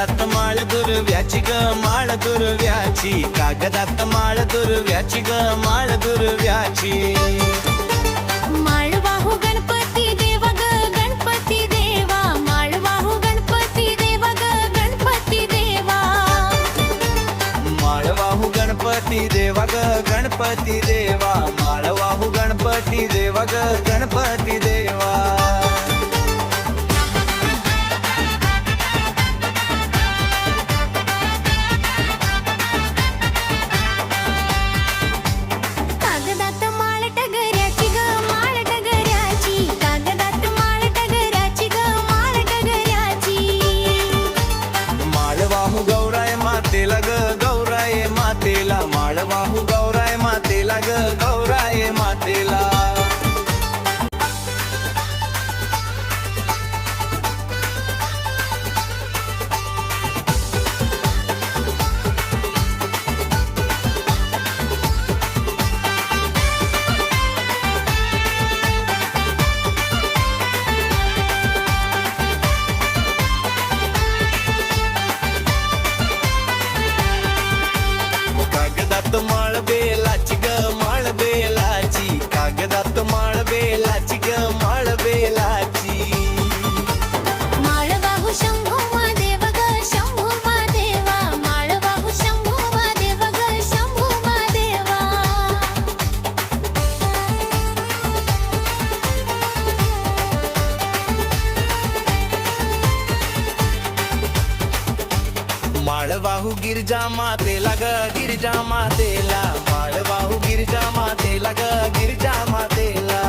कागदात माळ दुर्व्याची ग माळ दुर्व्याची, कागदात माळ दुर्व्याची ग माळ दुर्व्याची. माळवाहू गणपती देवा ग गणपती देवा, माळवाहू गणपती देवा ग गणपती देवा. माळवाहू गणपती देवा ग गणपती देवा, माळवाहू गणपती देवा ग गणपती देवा. कागदात माळ टगऱ्याची ग माळ टगऱ्याची, कागदात माळ टगऱ्याची ग माळ टगऱ्याची. माळवाहू गौराय मातेला ग गौराय मातेला, माळवाहू गौराय मातेला ग गौराय मातेला. कागदात माळ बेलाची ग माळ बेलाची, कागदात माळ बेलाची ग माळ बेलाची. माळवाहू शंभू महादेव ग शंभू महादेवा, माळवाहू शंभू महादेव ग शंभू महादेवा. माळवाहू गिरजा मातेला ग गिरजा मातेला, माळवाहू गिरजा मातेला ग गिरजा मातेला.